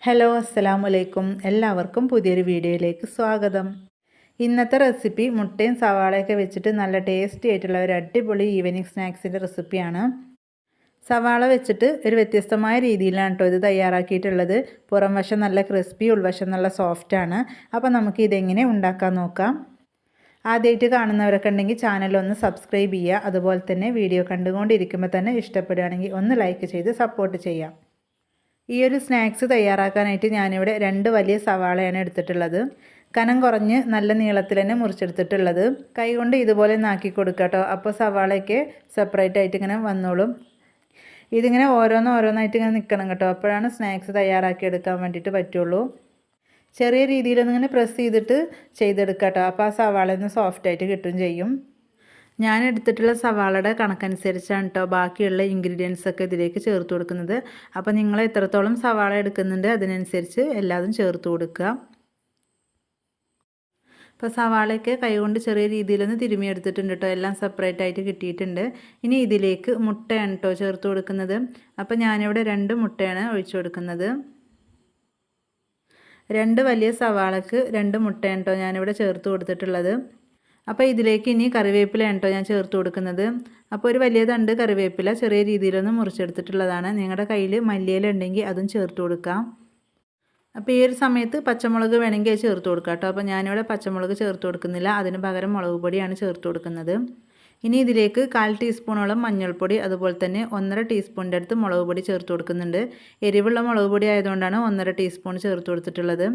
Hello അസ്സലാമു അലൈക്കും. എല്ലാവർക്കും പുതിയൊരു വീഡിയോയിലേക്ക് സ്വാഗതം. ഇന്നത്തെ റെസിപ്പി മുട്ടയും സവാളയൊക്കെ വെച്ചിട്ട് നല്ല ടേസ്റ്റി ആയിട്ടുള്ള ഒരു അടിപൊളി ഈവനിങ് സ്നാക്സിൻ്റെ റെസിപ്പിയാണ്. സവാള വെച്ചിട്ട് ഒരു വ്യത്യസ്തമായ രീതിയിലാണ് കേട്ടോ ഇത് തയ്യാറാക്കിയിട്ടുള്ളത്. പുറം വശം നല്ല ക്രിസ്പി, ഉൾവശം നല്ല സോഫ്റ്റാണ്. അപ്പോൾ നമുക്ക് ഇതെങ്ങനെ ഉണ്ടാക്കാൻ നോക്കാം. ആദ്യമായിട്ട് കാണുന്നവരൊക്കെ ഉണ്ടെങ്കിൽ ചാനലൊന്ന് സബ്സ്ക്രൈബ് ചെയ്യുക. അതുപോലെ തന്നെ വീഡിയോ കണ്ടുകൊണ്ടിരിക്കുമ്പോൾ തന്നെ ഇഷ്ടപ്പെടുകയാണെങ്കിൽ ഒന്ന് ലൈക്ക് ചെയ്ത് സപ്പോർട്ട് ചെയ്യാം. ഈ ഒരു സ്നാക്സ് തയ്യാറാക്കാനായിട്ട് ഞാനിവിടെ 2 വലിയ സവാളയാണ് എടുത്തിട്ടുള്ളത്. കനം കുറഞ്ഞ് നല്ല നീളത്തിൽ തന്നെ മുറിച്ചെടുത്തിട്ടുള്ളത്. കൈകൊണ്ട് ഇതുപോലെ നാക്കി കൊടുക്കുക കേട്ടോ. അപ്പോൾ സവാളയൊക്കെ സെപ്പറേറ്റ് ആയിട്ട് ഇങ്ങനെ വന്നോളും. ഇതിങ്ങനെ ഓരോന്നായിട്ട് ഇങ്ങനെ നിൽക്കണം കേട്ടോ. അപ്പോഴാണ് സ്നാക്സ് തയ്യാറാക്കി എടുക്കാൻ വേണ്ടിയിട്ട് പറ്റുള്ളൂ. ചെറിയ രീതിയിലൊന്നിങ്ങനെ പ്രസ് ചെയ്തെടുക്കുക കേട്ടോ. അപ്പോൾ ആ സവാള ഒന്ന് സോഫ്റ്റായിട്ട് കിട്ടും ചെയ്യും. ഞാൻ എടുത്തിട്ടുള്ള സവാളയുടെ കണക്കനുസരിച്ചാണ് കേട്ടോ ബാക്കിയുള്ള ഇൻഗ്രീഡിയൻസൊക്കെ ഇതിലേക്ക് ചേർത്ത് കൊടുക്കുന്നത്. അപ്പോൾ നിങ്ങൾ എത്രത്തോളം സവാള എടുക്കുന്നുണ്ട് അതിനനുസരിച്ച് എല്ലാതും ചേർത്ത് കൊടുക്കുക. അപ്പോൾ സവാളയൊക്കെ കൈകൊണ്ട് ചെറിയ രീതിയിലൊന്ന് തിരുമിയെടുത്തിട്ടുണ്ട് കേട്ടോ. എല്ലാം സെപ്പറേറ്റ് ആയിട്ട് കിട്ടിയിട്ടുണ്ട്. ഇനി ഇതിലേക്ക് മുട്ടയാണ് കേട്ടോ ചേർത്ത് കൊടുക്കുന്നത്. അപ്പോൾ ഞാനിവിടെ 2 മുട്ടയാണ് ഒഴിച്ചു കൊടുക്കുന്നത്. 2 വലിയ സവാളക്ക് 2 മുട്ടയാണ് കേട്ടോ ഞാനിവിടെ ചേർത്ത് കൊടുത്തിട്ടുള്ളത്. അപ്പോൾ ഇതിലേക്ക് ഇനി കറിവേപ്പിലയാണ് കേട്ടോ ഞാൻ ചേർത്ത് കൊടുക്കുന്നത്. അപ്പോൾ ഒരു വലിയ തണ്ട് കറിവേപ്പില ചെറിയ രീതിയിലൊന്ന് മുറിച്ചെടുത്തിട്ടുള്ളതാണ്. നിങ്ങളുടെ കയ്യിൽ മല്ലിയില ഉണ്ടെങ്കിൽ അതും ചേർത്ത് കൊടുക്കാം. അപ്പോൾ ഈ ഒരു സമയത്ത് പച്ചമുളക് വേണമെങ്കിൽ അത് ചേർത്ത് കൊടുക്കാം കേട്ടോ. അപ്പോൾ ഞാനിവിടെ പച്ചമുളക് ചേർത്ത് കൊടുക്കുന്നില്ല. അതിന് പകരം മുളക് പൊടിയാണ് ചേർത്ത് കൊടുക്കുന്നത്. ഇനി ഇതിലേക്ക് 1/4 ടീസ്പൂണോളം മഞ്ഞൾപ്പൊടി, അതുപോലെ തന്നെ 1.5 ടീസ്പൂണിൻ്റെ അടുത്ത് മുളക് പൊടി ചേർത്ത് കൊടുക്കുന്നുണ്ട്. എരിവുള്ള മുളക് പൊടി ആയതുകൊണ്ടാണ് 1.5 ടീസ്പൂൺ ചേർത്ത് കൊടുത്തിട്ടുള്ളത്.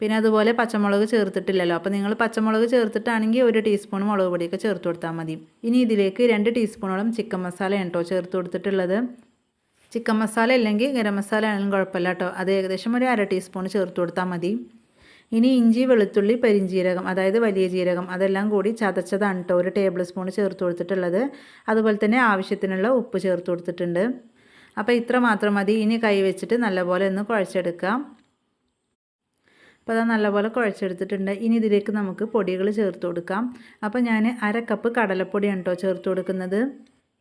പിന്നെ അതുപോലെ പച്ചമുളക് ചേർത്തിട്ടില്ലല്ലോ. അപ്പോൾ നിങ്ങൾ പച്ചമുളക് ചേർത്തിട്ടാണെങ്കിൽ 1 ടീസ്പൂൺ മുളക് പൊടിയൊക്കെ ചേർത്ത് കൊടുത്താൽ മതി. ഇനി ഇതിലേക്ക് 2 ടീസ്പൂണോളം ചിക്കൻ മസാലയാണ് കേട്ടോ ചേർത്ത് കൊടുത്തിട്ടുള്ളത്. ചിക്കൻ മസാല അല്ലെങ്കിൽ ഗരം മസാല ആണെങ്കിലും കുഴപ്പമില്ല കേട്ടോ. അത് ഏകദേശം ഒരു 1/2 ടീസ്പൂൺ ചേർത്ത് കൊടുത്താൽ മതി. ഇനി ഇഞ്ചി, വെളുത്തുള്ളി, പെരിഞ്ജീരകം, അതായത് വലിയ ജീരകം, അതെല്ലാം കൂടി ചതച്ചതാണ് കേട്ടോ 1 ടേബിൾ സ്പൂൺ ചേർത്ത് കൊടുത്തിട്ടുള്ളത്. അതുപോലെ തന്നെ ആവശ്യത്തിനുള്ള ഉപ്പ് ചേർത്ത് കൊടുത്തിട്ടുണ്ട്. അപ്പോൾ ഇത്ര മാത്രം മതി. ഇനി കൈ വെച്ചിട്ട് നല്ലപോലെ ഒന്ന് കുഴച്ചെടുക്കാം. അപ്പോൾ അത് നല്ലപോലെ കുഴച്ചെടുത്തിട്ടുണ്ട്. ഇനി ഇതിലേക്ക് നമുക്ക് പൊടികൾ ചേർത്ത് കൊടുക്കാം. അപ്പോൾ ഞാൻ 1/2 കപ്പ് കടലപ്പൊടിയാണ് കേട്ടോ ചേർത്ത് കൊടുക്കുന്നത്.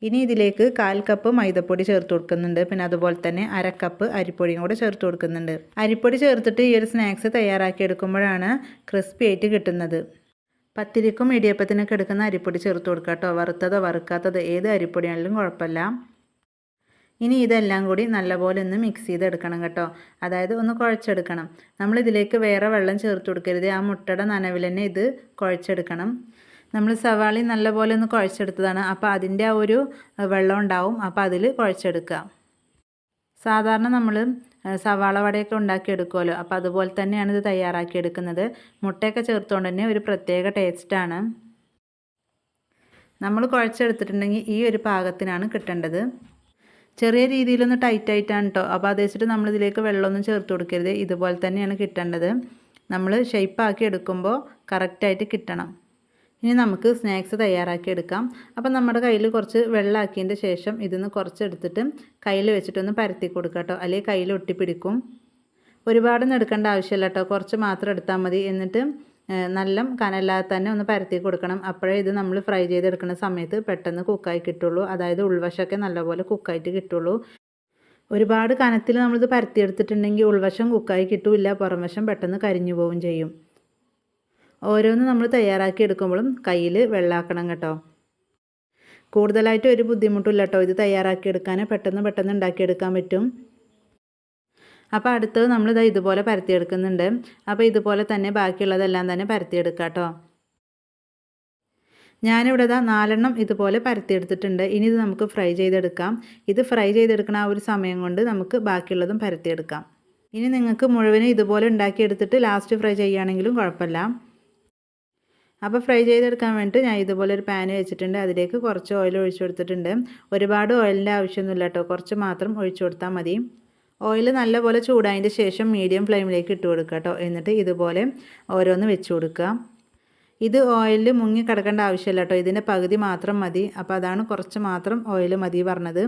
ഇനി ഇതിലേക്ക് 1/4 കപ്പ് മൈദപ്പൊടി ചേർത്ത് കൊടുക്കുന്നുണ്ട്. പിന്നെ അതുപോലെ തന്നെ 1/2 കപ്പ് അരിപ്പൊടിയും കൂടെ ചേർത്ത് കൊടുക്കുന്നുണ്ട്. അരിപ്പൊടി ചേർത്തിട്ട് ഈ ഒരു സ്നാക്സ് തയ്യാറാക്കി എടുക്കുമ്പോഴാണ് ക്രിസ്പി ആയിട്ട് കിട്ടുന്നത്. പത്തിരിക്കും ഇടിയപ്പത്തിനൊക്കെ എടുക്കുന്ന അരിപ്പൊടി ചേർത്ത് കൊടുക്കുക കേട്ടോ. വറുത്തതോ വറുക്കാത്തതോ ഏത് അരിപ്പൊടിയാണെങ്കിലും കുഴപ്പമില്ല. ഇനി ഇതെല്ലാം കൂടി നല്ലപോലെ ഒന്ന് മിക്സ് ചെയ്തെടുക്കണം കേട്ടോ. അതായത് ഒന്ന് കുഴച്ചെടുക്കണം. നമ്മളിതിലേക്ക് വേറെ വെള്ളം ചേർത്ത് കൊടുക്കരുത്. ആ മുട്ടയുടെ നനവിൽ തന്നെ ഇത് കുഴച്ചെടുക്കണം. നമ്മൾ സവാളി നല്ലപോലെ ഒന്ന് കുഴച്ചെടുത്തതാണ്. അപ്പോൾ അതിൻ്റെ ആ ഒരു വെള്ളം ഉണ്ടാവും. അപ്പോൾ അതിൽ കുഴച്ചെടുക്കുക. സാധാരണ നമ്മൾ സവാള വടയൊക്കെ ഉണ്ടാക്കിയെടുക്കുമല്ലോ. അപ്പോൾ അതുപോലെ തന്നെയാണ് ഇത് തയ്യാറാക്കിയെടുക്കുന്നത്. മുട്ടയൊക്കെ ചേർത്തുകൊണ്ട് തന്നെ ഒരു പ്രത്യേക ടേസ്റ്റാണ്. നമ്മൾ കുഴച്ചെടുത്തിട്ടുണ്ടെങ്കിൽ ഈ ഒരു പാകത്തിനാണ് കിട്ടേണ്ടത്. ചെറിയ രീതിയിലൊന്ന് ടൈറ്റായിട്ടാണ് കേട്ടോ. അപ്പോൾ അത് വെച്ചിട്ട് നമ്മളിതിലേക്ക് വെള്ളമൊന്നും ചേർത്ത് കൊടുക്കരുത്. ഇതുപോലെ തന്നെയാണ് കിട്ടേണ്ടത്. നമ്മൾ ഷേപ്പാക്കി എടുക്കുമ്പോൾ കറക്റ്റായിട്ട് കിട്ടണം. ഇനി നമുക്ക് സ്നാക്സ് തയ്യാറാക്കി എടുക്കാം. അപ്പോൾ നമ്മുടെ കയ്യിൽ കുറച്ച് വെള്ളമാക്കിയതിൻ്റെ ശേഷം ഇതൊന്ന് കുറച്ചെടുത്തിട്ട് കയ്യിൽ വെച്ചിട്ടൊന്ന് പരത്തി കൊടുക്കുക കേട്ടോ. അല്ലെങ്കിൽ കയ്യിൽ ഒട്ടിപ്പിടിക്കും. ഒരുപാടൊന്നും എടുക്കേണ്ട ആവശ്യമില്ല കേട്ടോ. കുറച്ച് മാത്രം എടുത്താൽ മതി. എന്നിട്ട് നല്ല കനല്ലാതെ തന്നെ ഒന്ന് പരത്തി കൊടുക്കണം. അപ്പോഴേ ഇത് നമ്മൾ ഫ്രൈ ചെയ്തെടുക്കുന്ന സമയത്ത് പെട്ടെന്ന് കുക്കായി കിട്ടുള്ളൂ. അതായത് ഉൾവശമൊക്കെ നല്ലപോലെ കുക്കായിട്ട് കിട്ടുള്ളൂ. ഒരുപാട് കനത്തിൽ നമ്മളിത് പരത്തിയെടുത്തിട്ടുണ്ടെങ്കിൽ ഉൾവശം കുക്കായി കിട്ടില്ല, പുറംവശം പെട്ടെന്ന് കരിഞ്ഞു പോവുകയും ചെയ്യും. ഓരോന്ന് നമ്മൾ തയ്യാറാക്കി എടുക്കുമ്പോഴും കയ്യിൽ വെള്ളമാക്കണം കേട്ടോ. കൂടുതലായിട്ട് ഒരു ബുദ്ധിമുട്ടില്ല കേട്ടോ. ഇത് തയ്യാറാക്കി എടുക്കാൻ പെട്ടെന്ന് ഉണ്ടാക്കിയെടുക്കാൻ പറ്റും. അപ്പോൾ അടുത്തത് നമ്മളിത് ഇതുപോലെ പരത്തിയെടുക്കുന്നുണ്ട്. അപ്പോൾ ഇതുപോലെ തന്നെ ബാക്കിയുള്ളതെല്ലാം തന്നെ പരത്തിയെടുക്കുക കേട്ടോ. ഞാനിവിടെ 4 ഇതുപോലെ പരത്തിയെടുത്തിട്ടുണ്ട്. ഇനി ഇത് നമുക്ക് ഫ്രൈ ചെയ്തെടുക്കാം. ഇത് ഫ്രൈ ചെയ്തെടുക്കുന്ന ആ ഒരു സമയം കൊണ്ട് നമുക്ക് ബാക്കിയുള്ളതും പരത്തിയെടുക്കാം. ഇനി നിങ്ങൾക്ക് മുഴുവനും ഇതുപോലെ ഉണ്ടാക്കിയെടുത്തിട്ട് ലാസ്റ്റ് ഫ്രൈ ചെയ്യുകയാണെങ്കിലും കുഴപ്പമില്ല. അപ്പോൾ ഫ്രൈ ചെയ്തെടുക്കാൻ വേണ്ടിയിട്ട് ഞാൻ ഇതുപോലെ ഒരു പാൻ വെച്ചിട്ടുണ്ട്. അതിലേക്ക് കുറച്ച് ഓയിൽ ഒഴിച്ചു കൊടുത്തിട്ടുണ്ട്. ഒരുപാട് ഓയിലിൻ്റെ ആവശ്യമൊന്നുമില്ല കേട്ടോ. കുറച്ച് മാത്രം ഒഴിച്ചു കൊടുത്താൽ മതി. ഓയിൽ നല്ലപോലെ ചൂടായതിൻ്റെ ശേഷം മീഡിയം ഫ്ലെയിമിലേക്ക് ഇട്ട് കൊടുക്കുക കേട്ടോ. എന്നിട്ട് ഇതുപോലെ ഓരോന്ന് വെച്ച് കൊടുക്കുക. ഇത് ഓയിലിൽ മുങ്ങി കിടക്കേണ്ട ആവശ്യമില്ല കേട്ടോ. ഇതിൻ്റെ പകുതി മാത്രം മതി. അപ്പോൾ അതാണ് കുറച്ച് മാത്രം ഓയിൽ മതി പറഞ്ഞത്.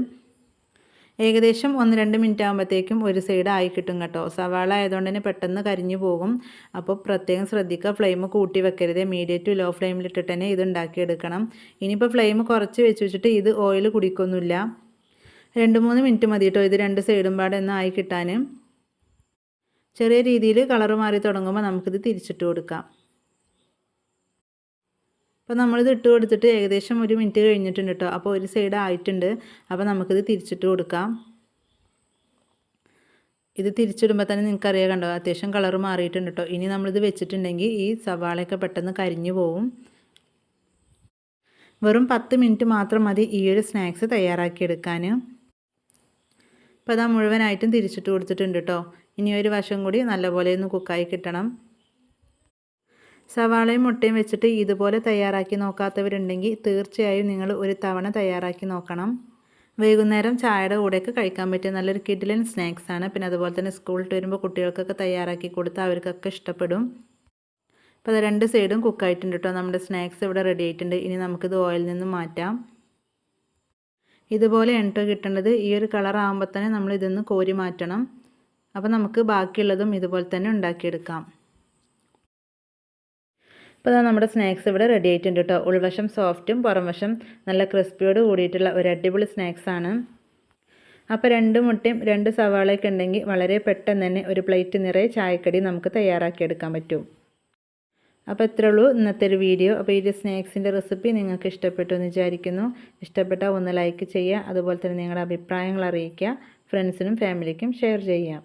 ഏകദേശം 1-2 മിനിറ്റ് ആകുമ്പോഴത്തേക്കും ഒരു സൈഡ് ആയി കിട്ടും കേട്ടോ. സവാള ആയതുകൊണ്ട് തന്നെ പെട്ടെന്ന് കരിഞ്ഞു പോകും. അപ്പോൾ പ്രത്യേകം ശ്രദ്ധിക്കുക. ഫ്ലെയിം കൂട്ടി വെക്കരുത്. മീഡിയം ടു ലോ ഫ്ലെയിമിലിട്ടിട്ട് തന്നെ ഇത് ഉണ്ടാക്കിയെടുക്കണം. ഇനിയിപ്പോൾ ഫ്ലെയിം കുറച്ച് വെച്ചിട്ട് ഇത് ഓയിൽ കുടിക്കൊന്നുമില്ല. 2-3 മിനിറ്റ് മതി കേട്ടോ ഇത് 2 സൈഡും പാടെ ഒന്ന് ആയി കിട്ടാൻ. ചെറിയ രീതിയിൽ കളർ മാറി തുടങ്ങുമ്പോൾ നമുക്കിത് തിരിച്ചിട്ട് കൊടുക്കാം. അപ്പോൾ നമ്മളിത് ഇട്ട് കൊടുത്തിട്ട് ഏകദേശം 1 മിനിറ്റ് കഴിഞ്ഞിട്ടുണ്ട് കേട്ടോ. അപ്പോൾ ഒരു സൈഡ് ആയിട്ടുണ്ട്. അപ്പോൾ നമുക്കിത് തിരിച്ചിട്ട് കൊടുക്കാം. ഇത് തിരിച്ചിടുമ്പോൾ തന്നെ നിങ്ങൾക്കറിയാം കണ്ടോ, അത്യാവശ്യം കളർ മാറിയിട്ടുണ്ട് കേട്ടോ. ഇനി നമ്മളിത് വെച്ചിട്ടുണ്ടെങ്കിൽ ഈ സവാളയൊക്കെ പെട്ടെന്ന് കരിഞ്ഞു പോവും. വെറും 10 മിനിറ്റ് മാത്രം മതി ഈ ഒരു സ്നാക്സ് തയ്യാറാക്കിയെടുക്കാൻ. അപ്പോൾ അതാ മുഴുവനായിട്ടും തിരിച്ചിട്ട് കൊടുത്തിട്ടുണ്ട് കേട്ടോ. ഇനി ഒരു വശം കൂടി നല്ലപോലെ ഒന്ന് കുക്കായി കിട്ടണം. സവാളയും മുട്ടയും വെച്ചിട്ട് ഇതുപോലെ തയ്യാറാക്കി നോക്കാത്തവരുണ്ടെങ്കിൽ തീർച്ചയായും നിങ്ങൾ ഒരു തവണ തയ്യാറാക്കി നോക്കണം. വൈകുന്നേരം ചായയുടെ കൂടെയൊക്കെ കഴിക്കാൻ പറ്റിയ നല്ലൊരു കിഡിലൻ സ്നാക്സാണ്. പിന്നെ അതുപോലെ തന്നെ സ്കൂളിൽ വരുമ്പോൾ കുട്ടികൾക്കൊക്കെ തയ്യാറാക്കി കൊടുത്താൽ അവർക്കൊക്കെ ഇഷ്ടപ്പെടും. അപ്പോൾ അത് 2 സൈഡും കുക്കായിട്ടുണ്ട് കേട്ടോ. നമ്മുടെ സ്നാക്സ് ഇവിടെ റെഡി ആയിട്ടുണ്ട്. ഇനി നമുക്കിത് ഓയിലിൽ നിന്ന് മാറ്റാം. ഇതുപോലെ എണ്ണ കിട്ടേണ്ടത് ഈ ഒരു കളർ ആകുമ്പോൾ തന്നെ നമ്മൾ ഇതൊന്ന് കോരി മാറ്റണം. അപ്പോൾ നമുക്ക് ബാക്കിയുള്ളതും ഇതുപോലെ തന്നെ ഉണ്ടാക്കിയെടുക്കാം. അപ്പോൾ അതാ നമ്മുടെ സ്നാക്സ് ഇവിടെ റെഡി ആയിട്ടുണ്ട് കേട്ടോ. ഉൾവശം സോഫ്റ്റും പുറംവശം നല്ല ക്രിസ്പിയോട് കൂടിയിട്ടുള്ള ഒരു അടിപൊളി സ്നാക്സാണ്. അപ്പോൾ 2 മുട്ടയും 2 സവാളയൊക്കെ ഉണ്ടെങ്കിൽ വളരെ പെട്ടെന്ന് തന്നെ ഒരു പ്ലേറ്റ് നിറയെ ചായക്കടി നമുക്ക് തയ്യാറാക്കിയെടുക്കാൻ പറ്റും. അപ്പോൾ ഇത്രയേ ഉള്ളൂ ഇന്നത്തെ ഒരു വീഡിയോ. അപ്പോൾ ഈ സ്നാക്സിൻ്റെ റെസിപ്പി നിങ്ങൾക്ക് ഇഷ്ടപ്പെട്ടു എന്ന് വിചാരിക്കുന്നു. ഇഷ്ടപ്പെട്ടാൽ ഒന്ന് ലൈക്ക് ചെയ്യുക. അതുപോലെ തന്നെ നിങ്ങളുടെ അഭിപ്രായങ്ങൾ അറിയിക്കുക. ഫ്രണ്ട്സിനും ഫാമിലിക്കും ഷെയർ ചെയ്യുക.